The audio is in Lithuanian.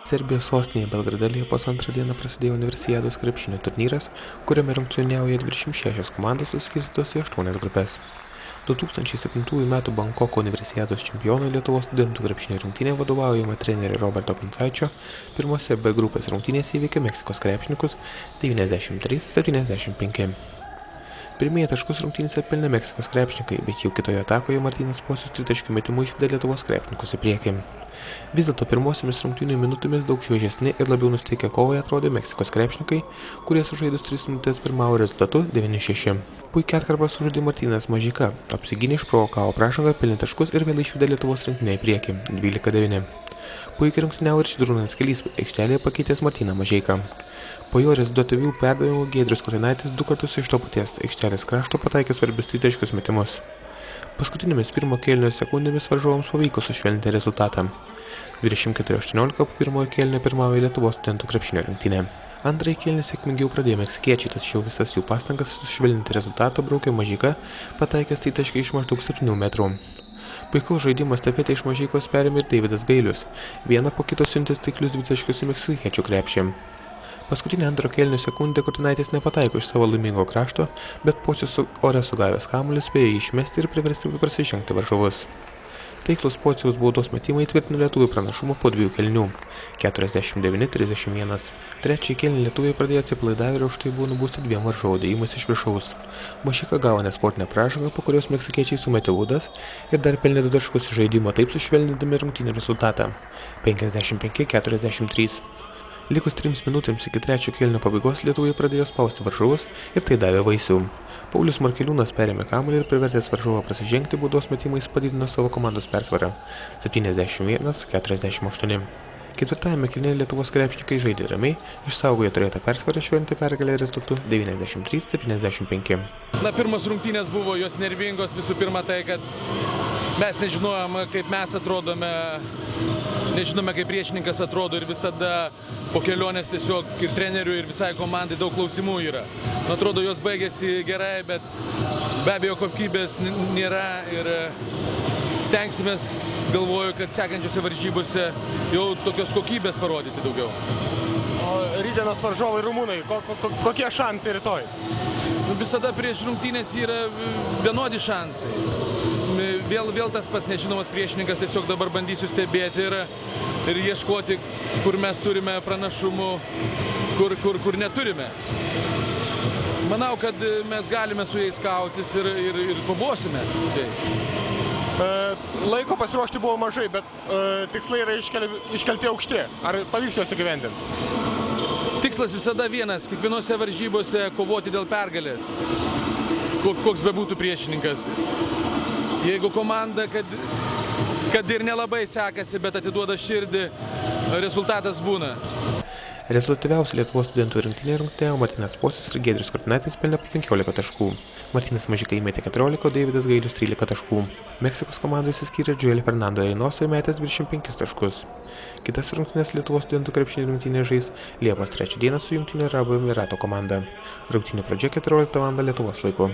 Serbijos sostinėje Belgrade Liepos 2 dieną prasidėjo Universiados krepšinio turnyras, kuriame rungtyniauja 26 komandos suskirstytos į 8 grupės. 2007 m. Bankoko Universiados čempionui Lietuvos studentų krepšinio rinktinė vadovaujama trenerio Roberto Kuncaičio pirmose B grupės rungtynėse įveikė Meksikos krepšininkus 93-75. Pirmieji taškus rungtynėse pelnė Meksikos krepšininkai, bet jau kitoje atakoje Martynas Pocius tritaškių metimų išvedė Lietuvos krepšininkus į priekį. Vis dėlto pirmosiomis rungtynių minutėmis daug šviežesni ir labiau nusiteikę kovai atrodė Meksikos krepšininkai, kurie sužaidus 3 minutės pirmavo rezultatu 9-6. Puikią atkarpą sužaidė Martynas Mažeika, apsigynė, išprovokavo pražangą, pelnė taškus ir vėl išvedė Lietuvos rinktinę į priekį 12-9. Puikiai rungtyniavo ir Žydrūnas Kelys, aikštelėje pakeitęs Martyną Mažeiką. Po jo rezultatyvių perdavimų Giedrius Kurtinaitis 2 kartus iš to paties aikštelės krašto pataikė svarbius tritaškius metimus. Paskutinėmis pirmo kėlinio sekundėmis varžovams pavyko sušvelninti rezultatą. 24-18 po pirmojo kėlinio pirmavo Lietuvos studentų krepšinio rinktinė. Antrąjį kėlinį sėkmingiau pradėjo meksikiečiai, tačiau visas jų pastangas sušvelninti rezultatą braukė Mažeika, pataikęs tritaškį iš maždaug 7 metrų. Puikaus žaidimo estafetę iš Mažeikos perėmė ir Deividas Gailius, vieną po kito siuntęs taiklius dvitaškius į meksikiečių krepšį. Paskutinę antro kėlinio sekundę Kurtinaitis nepataiko iš savo laimingo krašto, bet Pocius ore sugavęs kamuolį spėjo jį išmesti ir priversti prasižengti varžovus. Taiklus Pociaus baudos metimai įtvirtino lietuvių pranašumą po 2 kėlinių – 49-31. Trečiąjį kėlinį lietuviai pradėjo atsipalaidavę ir už tai buvo nubausti 2 varžovų dėjimais iš viršaus. Mažeika gavo nesportinę pražangą, po kurios meksikiečiai sumetė baudas ir dar pelnė 2 taškus iš žaidimo, taip sušvelnindami rungtynių rezultatą – 55-43. Likus 3 minutėms iki trečio kėlinio pabaigos lietuviai pradėjo spausti varžovus ir tai davė vaisių. Paulius Markeliūnas perėmė kamuolį ir privertęs varžovą prasižengti baudos metimais padidino savo komandos persvarą 71-48. Ketvirtajame kėlinyje Lietuvos krepšininkai žaidė ramiai, išsaugojo turėtą persvarą šventę pergalę rezultatu 93-75. Pirmos rungtynės buvo jos nervingos, visų pirma tai, kad mes nežinojom, kaip mes atrodome, nežinome, kaip priešininkas atrodo ir visada po kelionės tiesiog ir trenerių, ir visai komandai daug klausimų yra. Atrodo, jos baigėsi gerai, bet be abejo kokybės nėra ir stengsimės, galvoju, kad sekančiose varžybose jau tokios kokybės parodyti daugiau. O rytdienos varžovai rumūnai, kokie šansai rytoj? Visada prieš rungtynės yra vienodi šansai. Vėl tas pats nežinomas priešininkas, tiesiog dabar bandysiu stebėti ir ieškoti, kur mes turime pranašumų, kur neturime. Manau, kad mes galime su jais kautis ir kovosime. Laiko pasiruošti buvo mažai, bet tikslai yra iškelti aukšti. Ar pavyks juos įgyvendinti? Tikslas visada vienas, kiekvienose varžybose kovoti dėl pergalės. Koks bebūtų priešininkas. Jeigu komanda, kad ir nelabai sekasi, bet atiduoda širdį, rezultatas būna. Rezultatyviausia Lietuvos studentų rinktinė rungtyniavo Martynas Pocius ir Giedrius Kurtinaitis pelnė po 15 taškų. Martynas Mažeika įmetė 14, o Deividas Gailius 13 taškų. Meksikos komandai išsiskyrė Joel Fernando Reynoso įmetęs 25 taškus. Kitas rungtynes Lietuvos studentų krepšinio rinktinė žais Liepos 3 dieną su Jungtinių Arabų Emyratų komanda. Rungtynių pradžia 14 val. Lietuvos laiku.